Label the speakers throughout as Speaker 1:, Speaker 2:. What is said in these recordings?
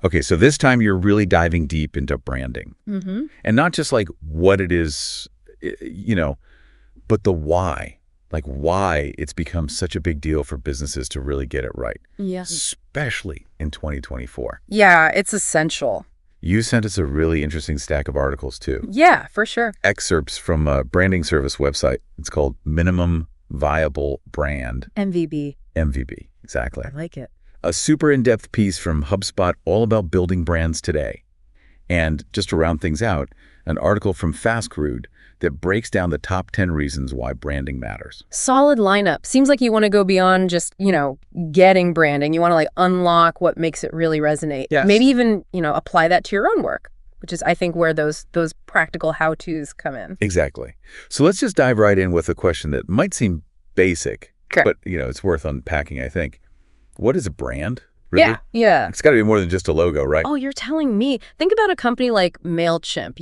Speaker 1: Okay, so this time you're really diving deep into branding. And not just like what it is, but the why. Like why it's become such a big deal for businesses to really get it right.
Speaker 2: Yeah.
Speaker 1: Especially in 2024.
Speaker 2: Yeah, it's essential.
Speaker 1: You sent us a really interesting stack of articles, too.
Speaker 2: Yeah, for sure.
Speaker 1: Excerpts from a branding service website. It's called Minimum Viable Brand.
Speaker 2: MVB.
Speaker 1: MVB, exactly.
Speaker 2: I like it.
Speaker 1: A super in-depth piece from HubSpot all about building brands today. And just to round things out, an article from FastCrude that breaks down the top 10 reasons why branding matters.
Speaker 2: Solid lineup. Seems like you want to go beyond just, getting branding. You want to unlock what makes it really resonate.
Speaker 1: Yes.
Speaker 2: Maybe even, apply that to your own work, which is, I think, where those practical how-tos come in.
Speaker 1: Exactly. So let's just dive right in with a question that might seem basic,
Speaker 2: Sure.
Speaker 1: but, it's worth unpacking, I think. What is a brand? Really?
Speaker 2: Yeah.
Speaker 1: It's got to be more than just a logo, right?
Speaker 2: Oh, you're telling me. Think about a company like MailChimp.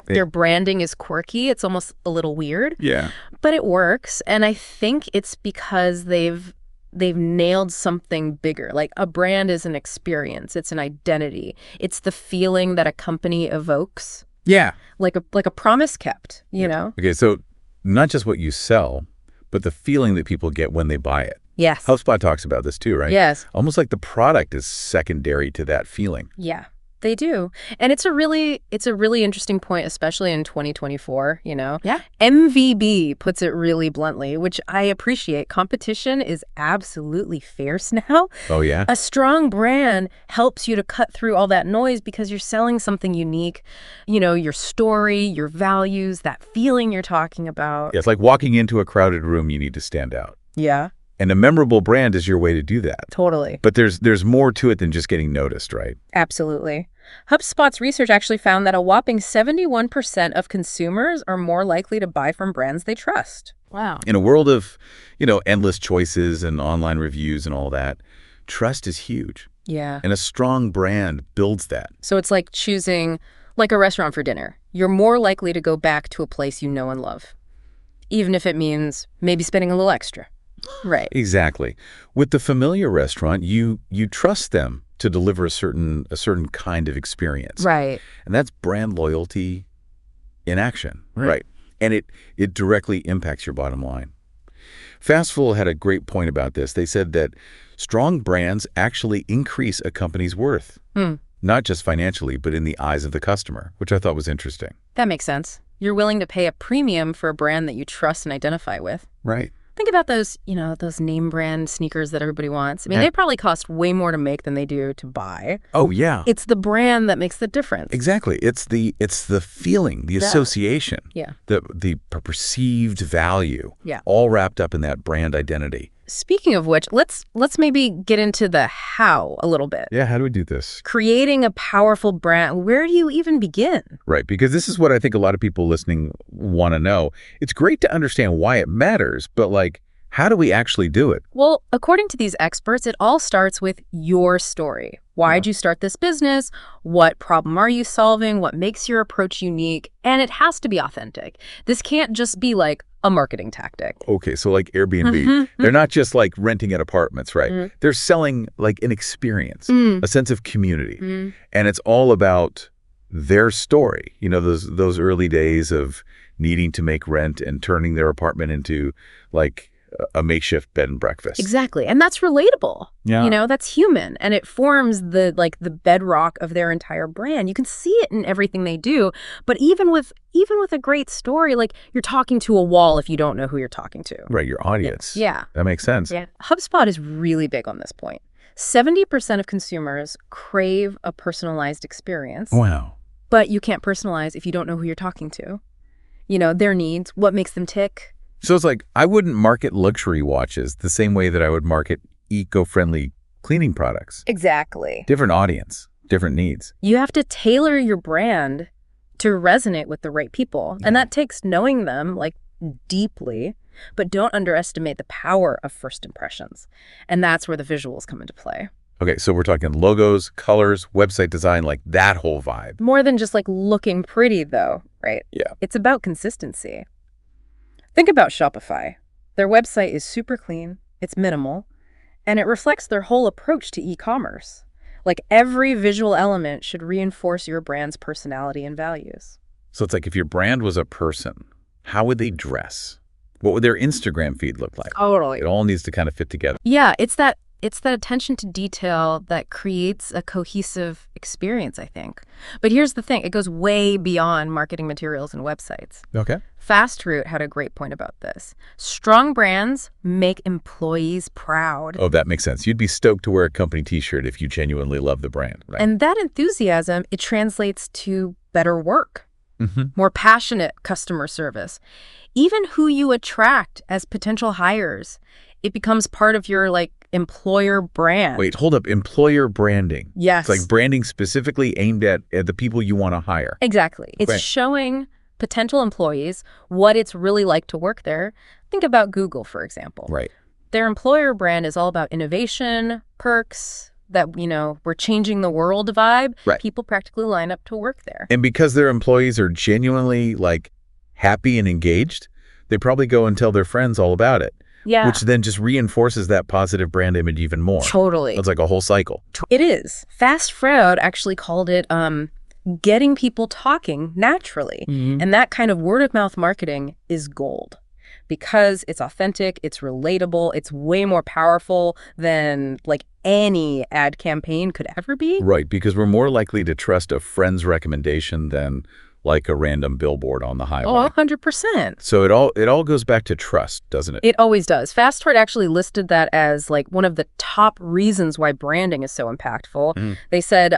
Speaker 2: Their branding is quirky. It's almost a little weird.
Speaker 1: Yeah.
Speaker 2: But it works. And I think it's because they've nailed something bigger. Like a brand is an experience. It's an identity. It's the feeling that a company evokes.
Speaker 1: Yeah.
Speaker 2: Like a promise kept, know?
Speaker 1: Okay, so not just what you sell, but the feeling that people get when they buy it.
Speaker 2: Yes.
Speaker 1: HubSpot talks about this too, right?
Speaker 2: Yes.
Speaker 1: Almost like the product is secondary to that feeling.
Speaker 2: Yeah, they do. And it's a really interesting point, especially in 2024, Yeah. MVB puts it really bluntly, which I appreciate. Competition is absolutely fierce now.
Speaker 1: Oh, yeah?
Speaker 2: A strong brand helps you to cut through all that noise because you're selling something unique, your story, your values, that feeling you're talking about.
Speaker 1: Yeah, it's like walking into a crowded room, you need to stand out.
Speaker 2: Yeah.
Speaker 1: And a memorable brand is your way to do that.
Speaker 2: Totally.
Speaker 1: But there's more to it than just getting noticed, right?
Speaker 2: Absolutely. HubSpot's research actually found that a whopping 71% of consumers are more likely to buy from brands they trust. Wow.
Speaker 1: In a world of, endless choices and online reviews and all that, trust is huge.
Speaker 2: Yeah.
Speaker 1: And a strong brand builds that.
Speaker 2: So it's like choosing like a restaurant for dinner. You're more likely to go back to a place you know and love, even if it means maybe spending a little extra. Right.
Speaker 1: Exactly. With the familiar restaurant, you trust them to deliver a certain kind of experience.
Speaker 2: Right.
Speaker 1: And that's brand loyalty in action. Right. And it directly impacts your bottom line. Fastful had a great point about this. They said that strong brands actually increase a company's worth, not just financially, but in the eyes of the customer, which I thought was interesting.
Speaker 2: That makes sense. You're willing to pay a premium for a brand that you trust and identify with.
Speaker 1: Right.
Speaker 2: Think about those, those name brand sneakers that everybody wants. I mean, they probably cost way more to make than they do to buy.
Speaker 1: Oh, yeah.
Speaker 2: It's the brand that makes the difference.
Speaker 1: Exactly. It's the feeling, the association,
Speaker 2: Yeah.
Speaker 1: the perceived value,
Speaker 2: Yeah.
Speaker 1: all wrapped up in that brand identity.
Speaker 2: Speaking of which, let's maybe get into the how a little bit.
Speaker 1: Yeah, how do we do this?
Speaker 2: Creating a powerful brand. Where do you even begin?
Speaker 1: Right, because this is what I think a lot of people listening want to know. It's great to understand why it matters, but how do we actually do it?
Speaker 2: Well, according to these experts, it all starts with your story. Why'd you start this business? What problem are you solving? What makes your approach unique? And it has to be authentic. This can't just be like a marketing tactic.
Speaker 1: Okay, so like Airbnb, they're not just renting at apartments, right? They're selling an experience, a sense of community. And it's all about their story. Those early days of needing to make rent and turning their apartment into a makeshift bed and breakfast.
Speaker 2: Exactly. And that's relatable.
Speaker 1: Yeah.
Speaker 2: That's human. And it forms the bedrock of their entire brand. You can see it in everything they do. But even with a great story, you're talking to a wall if you don't know who you're talking to.
Speaker 1: Right, your audience.
Speaker 2: Yeah.
Speaker 1: That makes sense.
Speaker 2: Yeah. HubSpot is really big on this point. 70% of consumers crave a personalized experience.
Speaker 1: Wow.
Speaker 2: But you can't personalize if you don't know who you're talking to. Their needs, what makes them tick.
Speaker 1: So it's I wouldn't market luxury watches the same way that I would market eco-friendly cleaning products.
Speaker 2: Exactly.
Speaker 1: Different audience, different needs.
Speaker 2: You have to tailor your brand to resonate with the right people. And that takes knowing them deeply, but don't underestimate the power of first impressions. And that's where the visuals come into play.
Speaker 1: Okay, so we're talking logos, colors, website design, that whole vibe.
Speaker 2: More than just looking pretty though, right?
Speaker 1: Yeah.
Speaker 2: It's about consistency. Think about Shopify. Their website is super clean, it's minimal, and it reflects their whole approach to e-commerce. Like every visual element should reinforce your brand's personality and values.
Speaker 1: So it's like if your brand was a person, how would they dress? What would their Instagram feed look like?
Speaker 2: Totally.
Speaker 1: It all needs to kind of fit together.
Speaker 2: Yeah, it's that attention to detail that creates a cohesive experience, I think. But here's the thing, it goes way beyond marketing materials and websites.
Speaker 1: Okay.
Speaker 2: Fast Root had a great point about this. Strong brands make employees proud.
Speaker 1: Oh, that makes sense. You'd be stoked to wear a company t-shirt if you genuinely love the brand, right?
Speaker 2: And that enthusiasm, it translates to better work, more passionate customer service. Even who you attract as potential hires, it becomes part of your, like, employer brand.
Speaker 1: Wait, hold up. Employer branding.
Speaker 2: Yes.
Speaker 1: It's like branding specifically aimed at the people you want to hire.
Speaker 2: Exactly. It's showing potential employees what it's really like to work there. Think about Google, for example.
Speaker 1: Right.
Speaker 2: Their employer brand is all about innovation, perks, that, we're changing the world vibe.
Speaker 1: Right.
Speaker 2: People practically line up to work there.
Speaker 1: And because their employees are genuinely, like, happy and engaged, they probably go and tell their friends all about it.
Speaker 2: Yeah.
Speaker 1: Which then just reinforces that positive brand image even more.
Speaker 2: Totally.
Speaker 1: It's like a whole cycle.
Speaker 2: It is. Fast Road actually called it getting people talking naturally. And that kind of word-of-mouth marketing is gold. Because it's authentic, it's relatable, it's way more powerful than, like, any ad campaign could ever be.
Speaker 1: Right, because we're more likely to trust a friend's recommendation than, like, a random billboard on the highway.
Speaker 2: Oh, 100%.
Speaker 1: So it all goes back to trust, doesn't it?
Speaker 2: It always does. Fast Road actually listed that as, like, one of the top reasons why branding is so impactful. They said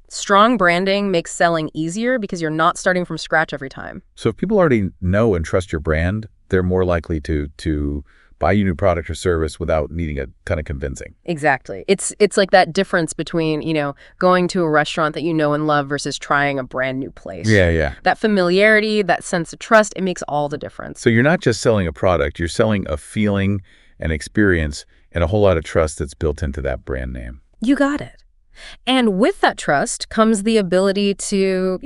Speaker 2: strong branding makes selling easier because you're not starting from scratch every time.
Speaker 1: So if people already know and trust your brand, they're more likely to buy you new product or service without needing a ton of convincing.
Speaker 2: Exactly. It's like that difference between, going to a restaurant that you know and love versus trying a brand new place.
Speaker 1: Yeah.
Speaker 2: That familiarity, that sense of trust, it makes all the difference.
Speaker 1: So you're not just selling a product, you're selling a feeling, an experience, and a whole lot of trust that's built into that brand name.
Speaker 2: You got it. And with that trust comes the ability to,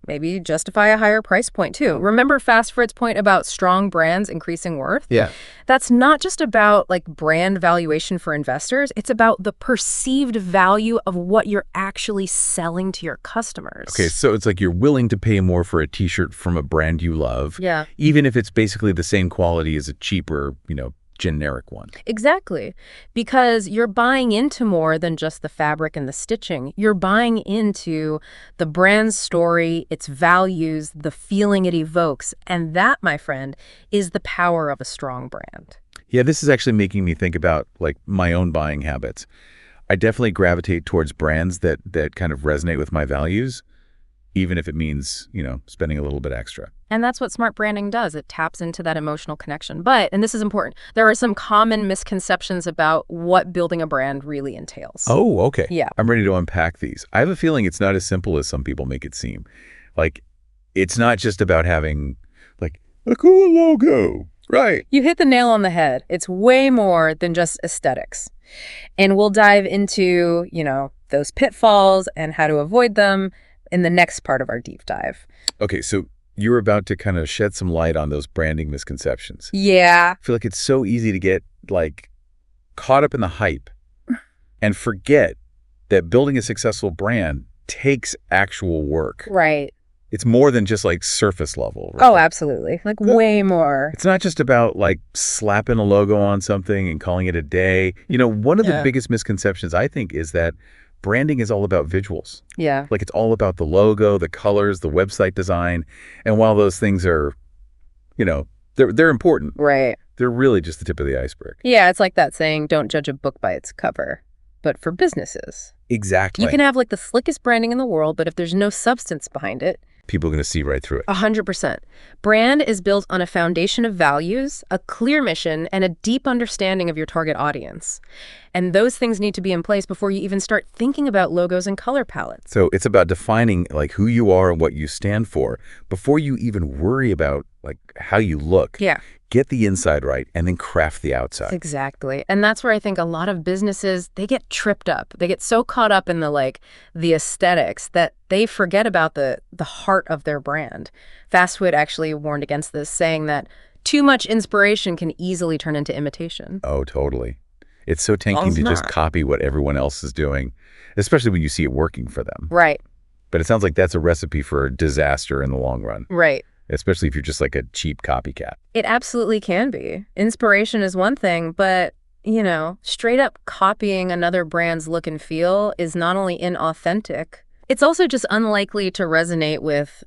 Speaker 2: maybe justify a higher price point too. Remember Fast Root's point about strong brands increasing worth?
Speaker 1: Yeah.
Speaker 2: That's not just about, like, brand valuation for investors. It's about the perceived value of what you're actually selling to your customers.
Speaker 1: Okay, so it's like you're willing to pay more for a t-shirt from a brand you love.
Speaker 2: Yeah.
Speaker 1: Even if it's basically the same quality as a cheaper, generic one.
Speaker 2: Exactly. Because you're buying into more than just the fabric and the stitching. You're buying into the brand's story, its values, the feeling it evokes. And that, my friend, is the power of a strong brand.
Speaker 1: Yeah, this is actually making me think about, like, my own buying habits. I definitely gravitate towards brands that kind of resonate with my values, even if it means, spending a little bit extra.
Speaker 2: And that's what smart branding does. It taps into that emotional connection. But, and this is important, there are some common misconceptions about what building a brand really entails.
Speaker 1: Oh, okay.
Speaker 2: Yeah.
Speaker 1: I'm ready to unpack these. I have a feeling it's not as simple as some people make it seem. Like, it's not just about having, like, a cool logo. Right.
Speaker 2: You hit the nail on the head. It's way more than just aesthetics. And we'll dive into, those pitfalls and how to avoid them in the next part of our deep dive.
Speaker 1: Okay, so you're about to kind of shed some light on those branding misconceptions.
Speaker 2: Yeah.
Speaker 1: I feel like it's so easy to get, like, caught up in the hype and forget that building a successful brand takes actual work.
Speaker 2: Right.
Speaker 1: It's more than just, like, surface level. Right?
Speaker 2: Oh, absolutely. Like, way more.
Speaker 1: It's not just about, like, slapping a logo on something and calling it a day. One of the biggest misconceptions, I think, is that branding is all about visuals.
Speaker 2: Yeah.
Speaker 1: Like, it's all about the logo, the colors, the website design. And while those things are, they're important.
Speaker 2: Right.
Speaker 1: They're really just the tip of the iceberg.
Speaker 2: Yeah, it's like that saying, don't judge a book by its cover. But for businesses.
Speaker 1: Exactly.
Speaker 2: You can have, like, the slickest branding in the world, but if there's no substance behind it,
Speaker 1: people are going to see right through it.
Speaker 2: 100%. Brand is built on a foundation of values, a clear mission, and a deep understanding of your target audience. And those things need to be in place before you even start thinking about logos and color palettes.
Speaker 1: So it's about defining, like, who you are and what you stand for before you even worry about, like, how you look.
Speaker 2: Yeah.
Speaker 1: Get the inside right and then craft the outside.
Speaker 2: Exactly. And that's where I think a lot of businesses, they get tripped up. They get so caught up in the aesthetics that they forget about the heart of their brand. Fastwood actually warned against this, saying that too much inspiration can easily turn into imitation.
Speaker 1: Oh, totally. It's so tempting
Speaker 2: It's
Speaker 1: to just
Speaker 2: not.
Speaker 1: copy what everyone else is doing, especially when you see it working for them.
Speaker 2: Right.
Speaker 1: But it sounds like that's a recipe for disaster in the long run,
Speaker 2: Right.
Speaker 1: especially if you're just like a cheap copycat.
Speaker 2: It absolutely can be. Inspiration is one thing, but, straight up copying another brand's look and feel is not only inauthentic, it's also just unlikely to resonate with,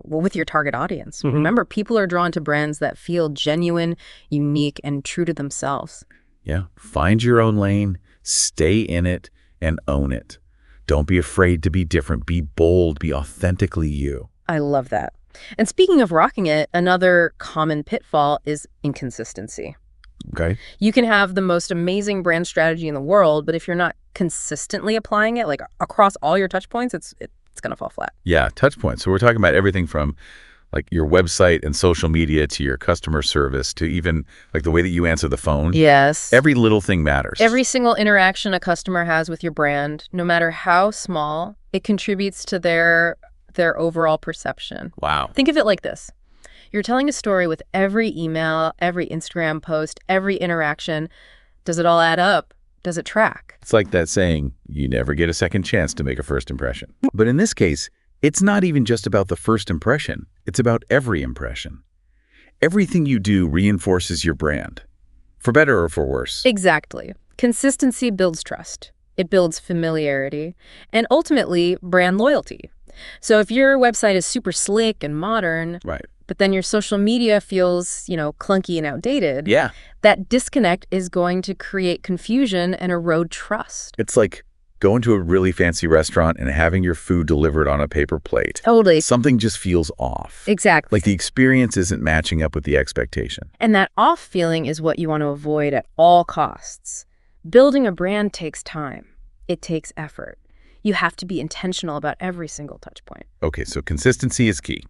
Speaker 2: with your target audience. Remember, people are drawn to brands that feel genuine, unique, and true to themselves.
Speaker 1: Yeah. Find your own lane, stay in it, and own it. Don't be afraid to be different. Be bold. Be authentically you.
Speaker 2: I love that. And speaking of rocking it, another common pitfall is inconsistency.
Speaker 1: Okay.
Speaker 2: You can have the most amazing brand strategy in the world, but if you're not consistently applying it, like across all your touch points, it's going to fall flat.
Speaker 1: Yeah, touch points. So we're talking about everything from like your website and social media to your customer service to even like the way that you answer the phone.
Speaker 2: Yes.
Speaker 1: Every little thing matters.
Speaker 2: Every single interaction a customer has with your brand, no matter how small, it contributes to their overall perception.
Speaker 1: Wow.
Speaker 2: Think of it like this. You're telling a story with every email, every Instagram post, every interaction. Does it all add up? Does it track?
Speaker 1: It's like that saying, you never get a second chance to make a first impression. But in this case, it's not even just about the first impression. It's about every impression. Everything you do reinforces your brand, for better or for worse.
Speaker 2: Exactly. Consistency builds trust. It builds familiarity and ultimately brand loyalty. So if your website is super slick and modern,
Speaker 1: Right.
Speaker 2: but then your social media feels, clunky and outdated,
Speaker 1: Yeah.
Speaker 2: that disconnect is going to create confusion and erode trust.
Speaker 1: It's like going to a really fancy restaurant and having your food delivered on a paper plate.
Speaker 2: Totally.
Speaker 1: Something just feels off.
Speaker 2: Exactly.
Speaker 1: Like the experience isn't matching up with the expectation.
Speaker 2: And that off feeling is what you want to avoid at all costs. Building a brand takes time. It takes effort. You have to be intentional about every single touch point.
Speaker 1: Okay, so consistency is key.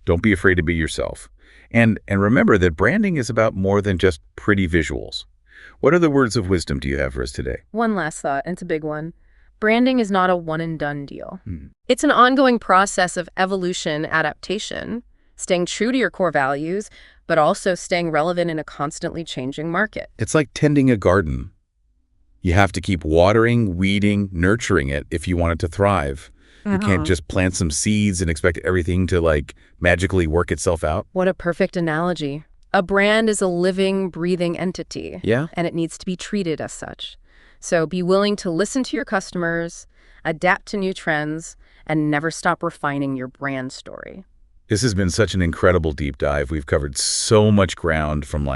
Speaker 1: Don't be afraid to be yourself. And remember that branding is about more than just pretty visuals. What other words of wisdom do you have for us today?
Speaker 2: One last thought, and it's a big one. Branding is not a one-and-done deal. It's an ongoing process of evolution, adaptation, staying true to your core values, but also staying relevant in a constantly changing market.
Speaker 1: It's like tending a garden. You have to keep watering, weeding, nurturing it if you want it to thrive. You can't just plant some seeds and expect everything to magically work itself out.
Speaker 2: What a perfect analogy. A brand is a living, breathing entity.
Speaker 1: Yeah.
Speaker 2: And it needs to be treated as such. So be willing to listen to your customers, adapt to new trends, and never stop refining your brand story.
Speaker 1: This has been such an incredible deep dive. We've covered so much ground from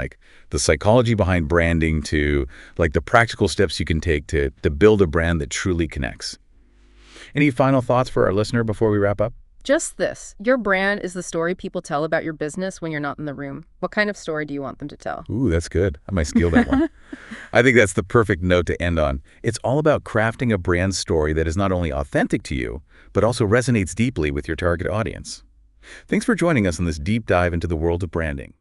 Speaker 1: the psychology behind branding to the practical steps you can take to build a brand that truly connects. Any final thoughts for our listener before we wrap up?
Speaker 2: Just this. Your brand is the story people tell about your business when you're not in the room. What kind of story do you want them to tell?
Speaker 1: Ooh, that's good. I might steal that one. I think that's the perfect note to end on. It's all about crafting a brand story that is not only authentic to you, but also resonates deeply with your target audience. Thanks for joining us on this deep dive into the world of branding.